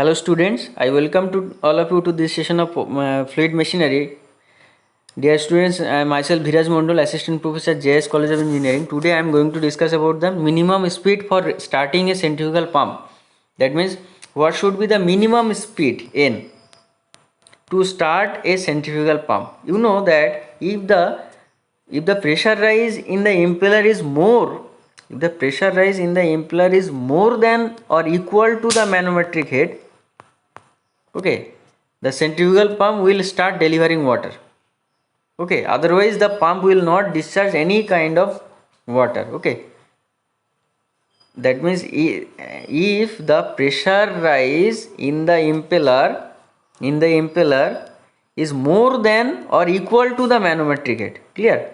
Hello students, I welcome to all of you to this session of fluid machinery. Dear students, I am myself Dheeraj Mondal, Assistant Professor JS College of Engineering. Today I am going to discuss about the minimum speed for starting a centrifugal pump. That means what should be the minimum speed N to start a centrifugal pump. You know that if the pressure rise in the impeller is more, if the pressure rise in the impeller is more than or equal to the manometric head, okay, the centrifugal pump will start delivering water. Okay, otherwise the pump will not discharge any kind of water. Okay, that means if the pressure rise in the impeller is more than or equal to the manometric head, clear,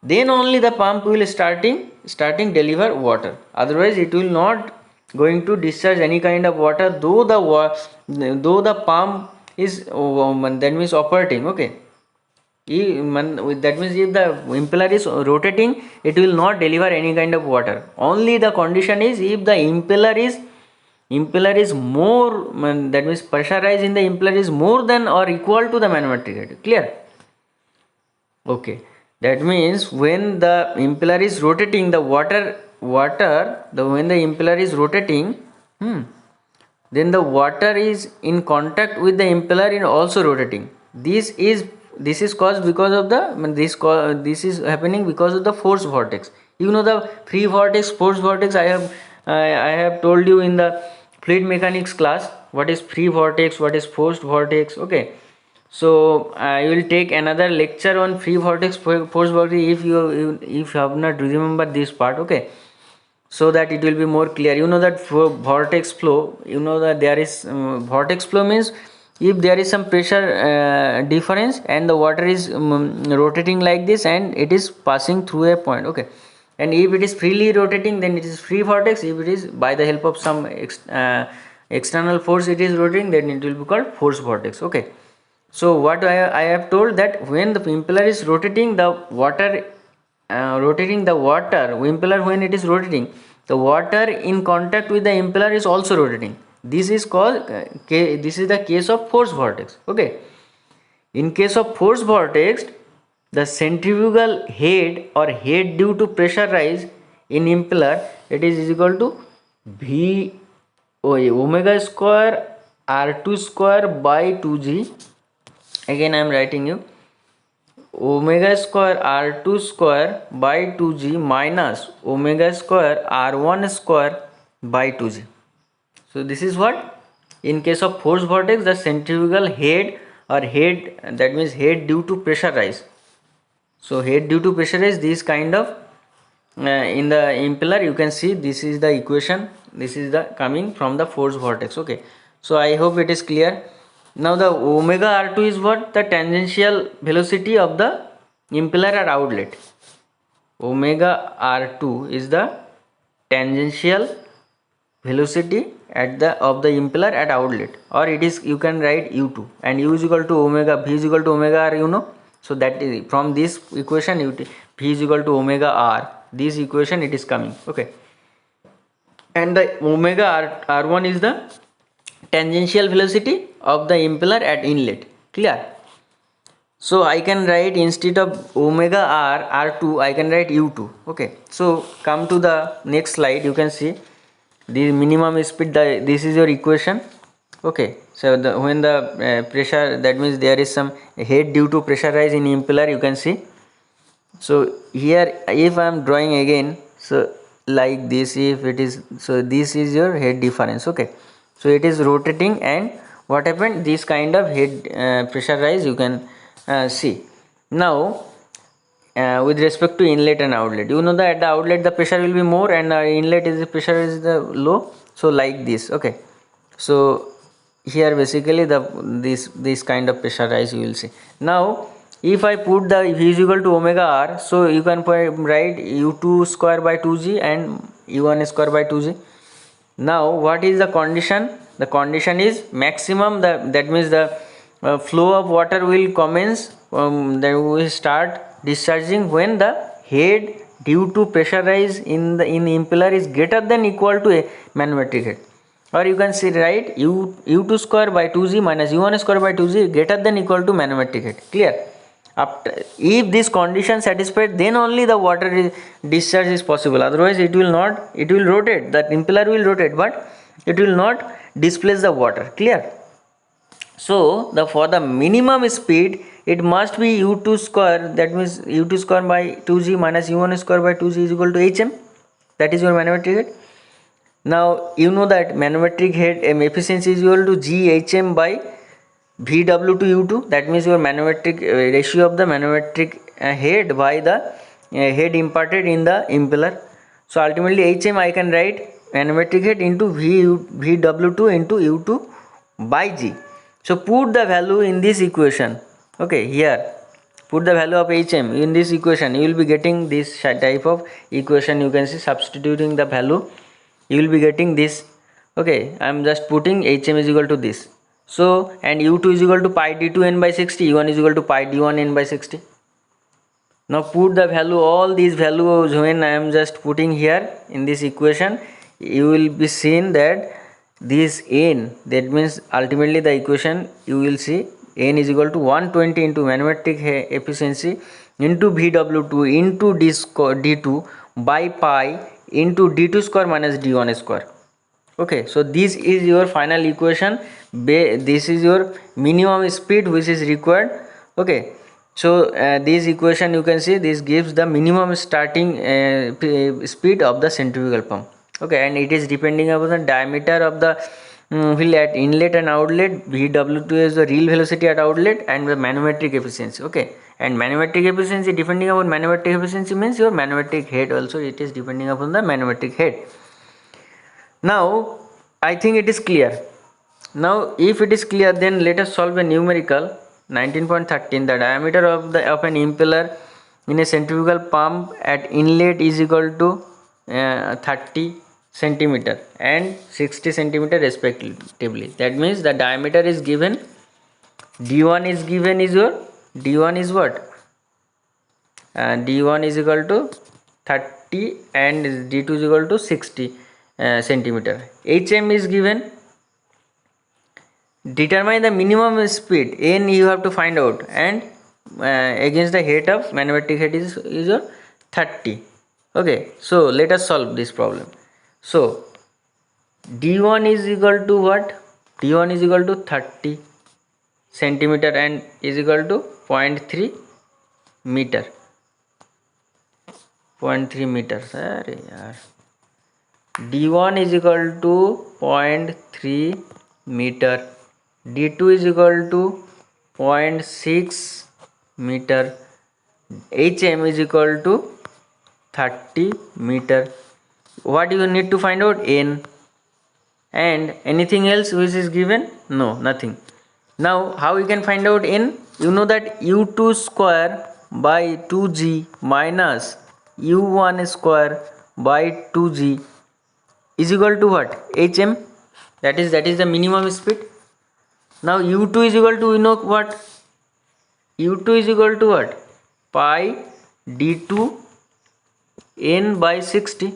then only the pump will starting deliver water. Otherwise it will not going to discharge any kind of water, though the pump is that means operating. Okay, that means if the impeller is rotating, it will not deliver any kind of water. Only the condition is if the impeller is more, that means pressure rise in the impeller is more than or equal to the manometric head. Clear? Okay, that means when the impeller is rotating, when the impeller is rotating, then the water is in contact with the impeller and also rotating. This is caused because of this is happening because of the force vortex. You know the free vortex, force vortex. I have told you in the fluid mechanics class what is free vortex, what is forced vortex. Okay, so I will take another lecture on free vortex, force vortex if you have not remember this part. Okay, so that it will be more clear. You know that for vortex flow, you know that there is vortex flow means if there is some pressure difference and the water is rotating like this and it is passing through a point. Okay, and if it is freely rotating, then it is free vortex. If it is by the help of some external force it is rotating, then it will be called force vortex. Okay, so what I have told that when the impeller is rotating, the water impeller, when it is rotating, the water in contact with the impeller is also rotating. This is called this is the case of force vortex. Okay, in case of force vortex, the centrifugal head or head due to pressure rise in impeller, it is equal to v omega square r2 square by 2g. Again I am writing you omega square r2 square by 2g minus omega square r1 square by 2g. So this is what in case of force vortex, the centrifugal head or head, that means head due to pressure rise. So head due to pressure rise, this kind of in the impeller you can see this is the equation. This is the coming from the force vortex. Okay, so I hope it is clear. Now the omega r2 is what? The tangential velocity of the impeller at outlet. Omega r2 is the tangential velocity of the impeller at outlet, or it is, you can write u2, and u is equal to omega, v is equal to omega r, you know. So that is from this equation v is equal to omega r, this equation it is coming. Okay, and the omega r1 is the tangential velocity of the impeller at inlet. Clear? So I can write, instead of omega r2, I can write u2. Okay, so come to the next slide. You can see the minimum speed, this is your equation. Okay, so when the pressure, that means there is some head due to pressure rise in impeller, you can see. So here if I am drawing again, so like this, if it is, so this is your head difference. Okay, so it is rotating, and what happened, this kind of head pressure rise you can see. Now with respect to inlet and outlet, you know that at the outlet the pressure will be more and inlet is the pressure is the low. So like this. Okay, so here basically this kind of pressure rise you will see. Now if I put the v is equal to omega r, so you can write u2 square by 2g and u1 square by 2g. Now what is the condition? The condition is maximum, that means the flow of water will commence, then we will start discharging when the head due to pressure rise in impeller is greater than equal to a manometric head. or you can say write u2 square by 2g minus u1 square by 2g greater than equal to manometric head. Clear? After, if this condition satisfied, then only the water discharge is possible, otherwise it will not. It will rotate, that impeller will rotate, but it will not displace the water. Clear? So for the minimum speed it must be u2 square, that means u2 square by 2g minus u1 square by 2g is equal to hm. That is your manometric head. Now you know that manometric head efficiency is equal to GHM by VW to U2. That means your manometric ratio of the manometric head by the head imparted in the impeller. So ultimately HM I can write manometric head into VW2 into U2 by G. So put the value in this equation. Okay, here put the value of HM in this equation. You will be getting this type of equation. You can see substituting the value, you will be getting this. Okay, I am just putting HM is equal to this. So and U2 is equal to pi d2 n by 60, U1 is equal to pi d1 n by 60. Now put the value, all these values when I am just putting here in this equation, you will be seen that this n, that means ultimately the equation you will see n is equal to 120 into manometric efficiency into VW2 into d2 by pi into d2 square minus d1 square. Okay, so this is your final equation. This is your minimum speed which is required. Okay, so this equation you can see, this gives the minimum starting speed of the centrifugal pump. Okay, and it is depending upon the diameter of the wheel at inlet and outlet. VW2 is the real velocity at outlet and the manometric efficiency. Okay, and manometric efficiency, depending upon manometric efficiency means your manometric head also, it is depending upon the manometric head. Now I think it is clear. Now if it is clear, then let us solve a numerical. 19.13, the diameter of an impeller in a centrifugal pump at inlet is equal to 30 centimeter and 60 centimeter respectively. That means the diameter is given, d1 is given, is your d1 is what, d1 is equal to 30 and d2 is equal to 60 centimeter. HM is given. Determine the minimum speed, n you have to find out, and against the head of manometric head is your 30. Okay, so let us solve this problem. So d1 is equal to what, d1 is equal to 30 centimeter and is equal to 0.3 meter. 0.3 meter. Sorry, d1 is equal to 0.3 meter, d2 is equal to 0.6 meter, hm is equal to 30 meter. What you need to find out, n, and anything else which is given? No, nothing. Now how you can find out n? You know that u2 square by 2g minus u1 square by 2g is equal to what, hm. That is the minimum speed. Now u2 is equal to, you know what, u2 is equal to what, pi d2 n by 60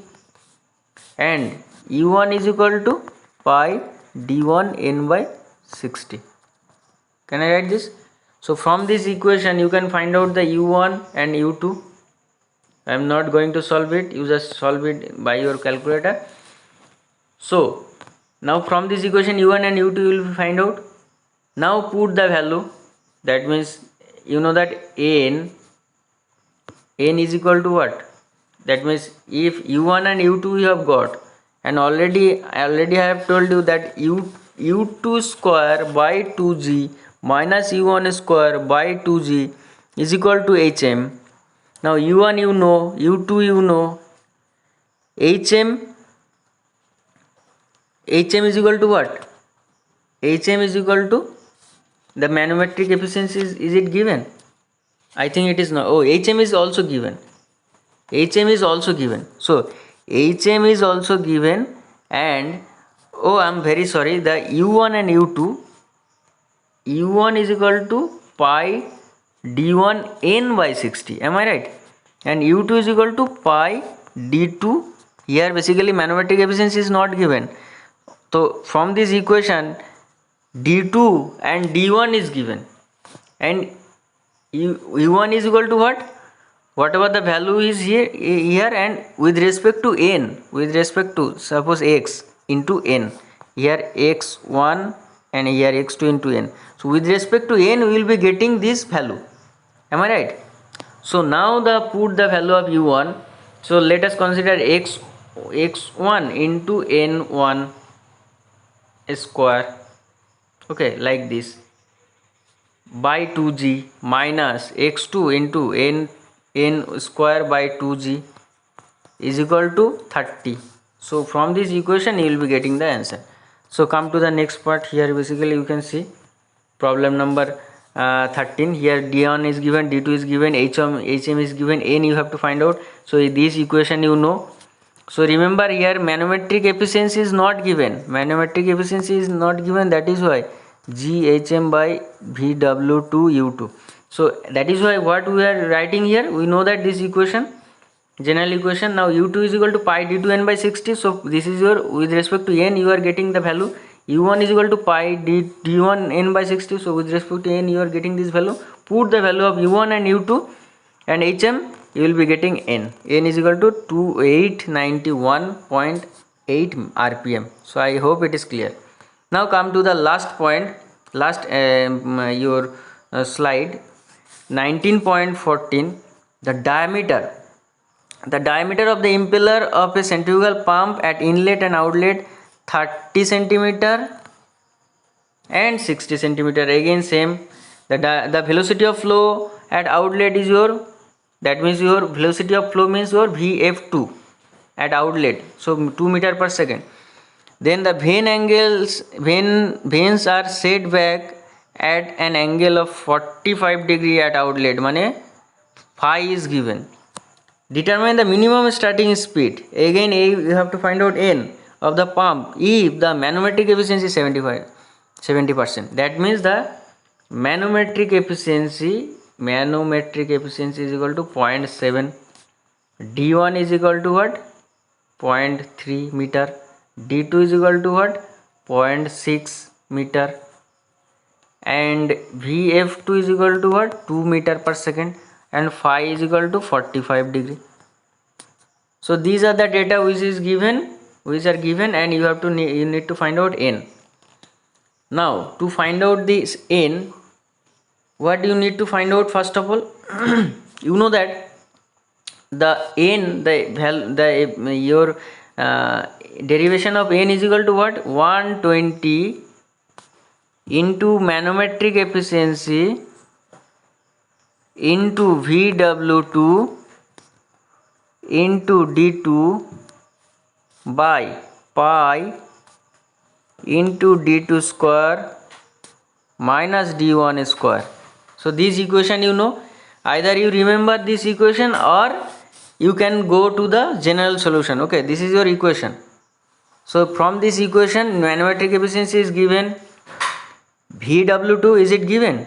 and u1 is equal to pi d1 n by 60. Can I write this? So from this equation you can find out the u1 and u2. I am not going to solve it, you just solve it by your calculator. So now from this equation u1 and u2 you will find out. Now put the value, that means you know that n is equal to what, that means if u1 and u2 you have got, and already I have told you that u2 square by 2g minus u1 square by 2g is equal to hm. Now u1 you know, u2 you know, hm is equal to what, hm is equal to the manometric efficiency, is it given? I think it is not. Oh, hm is also given, hm is also given. So hm is also given, and oh, I am very sorry, the u1 and u2, u1 is equal to pi d1 n by 60, am I right? And u2 is equal to pi d2, here basically manometric efficiency is not given, So from this equation d2 and d1 is given, and u1 is equal to what, whatever the value is here, and with respect to n, with respect to suppose x into n, here x1 and here x2 into n. So with respect to n we will be getting this value, am I right? So now put the value of u1. So let us consider x1 into n1 square, okay, like this, by 2g minus x2 into n square by 2g is equal to 30. So from this equation you will be getting the answer. So come to the next part. Here basically you can see problem number 13. Here d1 is given, d2 is given, hm is given, n you have to find out. So this equation you know. So remember, here manometric efficiency is not given, manometric efficiency is not given, that is why GHM by VW2 U2. So that is why what we are writing here, we know that this equation, general equation, now U2 is equal to pi d2n by 60. So this is your, with respect to n you are getting the value, U1 is equal to pi d1 n by 60. So with respect to n you are getting this value, put the value of U1 and U2 and hm, you will be getting n is equal to 2891.8 rpm. So I hope it is clear. Now come to the last point, last your slide 19.14. The diameter of the impeller of a centrifugal pump at inlet and outlet 30 centimeter and 60 centimeter. Again same, the velocity of flow at outlet is your, that means your velocity of flow means your Vf2 at outlet, so 2 meter per second. Then the veins are set back at an angle of 45 degree at outlet, mane phi is given. Determine the minimum starting speed. Again you have to find out n of the pump if the manometric efficiency is 70%. That means the manometric efficiency is equal to 0.7. d1 is equal to what, 0.3 meter. d2 is equal to what, 0.6 meter, and Vf2 is equal to what, 2 meter per second, and phi is equal to 45 degree. So these are the data which are given, and you need to find out n. Now to find out this n, what do you need to find out? First of all, you know that the n, your derivation of n is equal to what, 120 into manometric efficiency into VW2 into d2 by pi into d2 square minus d1 square. So this equation you know, either you remember this equation or you can go to the general solution. Okay, this is your equation. So from this equation manometric efficiency is given, VW2 is it given?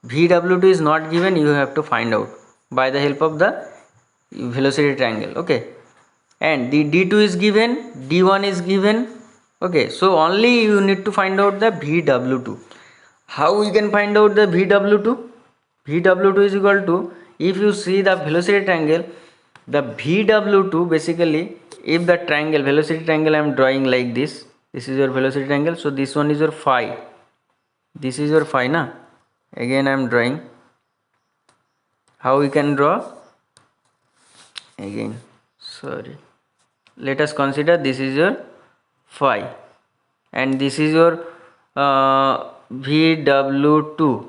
VW2 is not given, you have to find out by the help of the velocity triangle. Okay, and the d2 is given, d1 is given. Okay, so only you need to find out the VW2. How we can find out the VW2? VW2 is equal to, if you see the velocity triangle, the VW2 basically, if the triangle, velocity triangle I am drawing like this, this is your velocity triangle, so this one is your phi, this is your phi na. Again I am drawing. How we can draw? Again, sorry, let us consider this is your phi and this is your VW2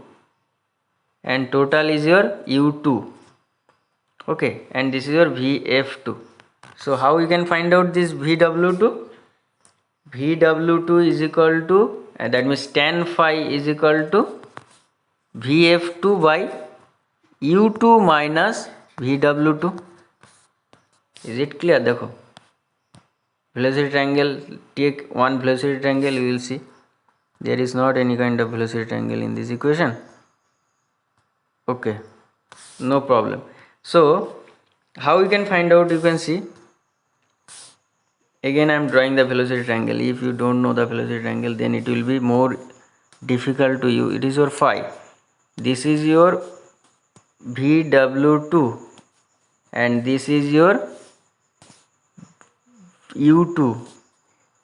and total is your U2. Okay, and this is your Vf2. So how we can find out this VW2? VW2 is equal to, that means tan phi is equal to Vf2 by U2 minus VW2. Is it clear? देखो, velocity triangle, take one velocity triangle, you will see there is not any kind of velocity triangle in this equation. Okay, no problem. So how we can find out? You can see again I am drawing the velocity triangle. If you don't know the velocity triangle, then it will be more difficult to you. It is your phi, this is your VW2, and this is your U2,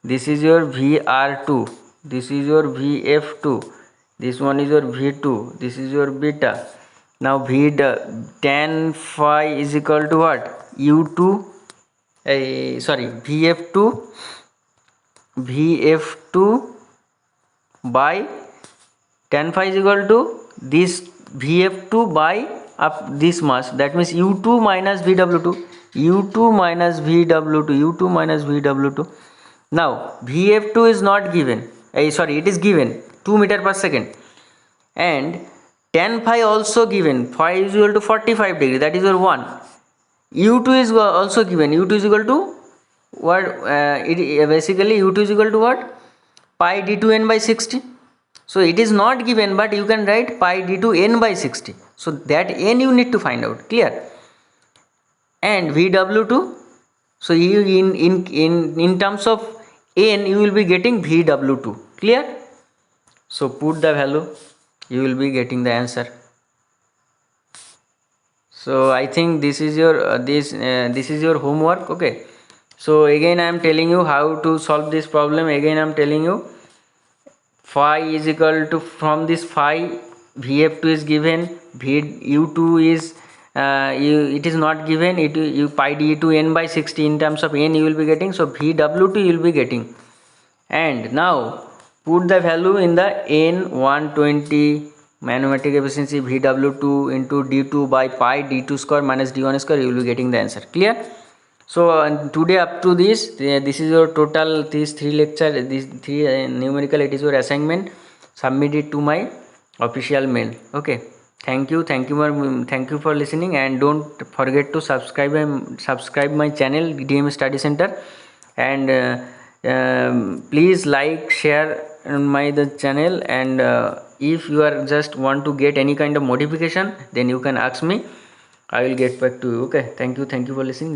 this is your VR2, this is your VF2, this one is your V2, this is your beta. Now tan phi is equal to what? U2, sorry, VF2 by tan phi is equal to this VF2 by up this mass, that means U2 minus VW2, U2 minus VW2, U2 minus VW2. Now VF2 is not given, sorry, it is given 2 meter per second, and tan phi also given, phi is equal to 45 degree, that is your 1. U2 is also given, U2 is equal to what? Basically U2 is equal to what? Pi d2n by 60. So it is not given, but you can write pi d2n by 60. So that n you need to find out, clear? And VW2, so you in terms of n you will be getting VW2, clear? So put the value, you will be getting the answer. So I think this is your this is your homework. Okay, so again I am telling you how to solve this problem. Again I am telling you, phi is equal to, from this phi, VF2 is given, U2 is it is not given, you pi d2n by 60, in terms of n you will be getting, so VW2 you will be getting. And now put the value in the N120 manometric efficiency, VW2 into d2 by pi d2 square minus d1 square, you will be getting the answer, clear? So today up to this is your total, these 3 lecture, these 3 numerical, it is your assignment. Submit it to my official mail. Okay, thank you for listening, and don't forget to subscribe my channel DM Study Center, and please like, share my the channel, and if you are just want to get any kind of modification, then you can ask me, I will get back to you. Okay, thank you for listening.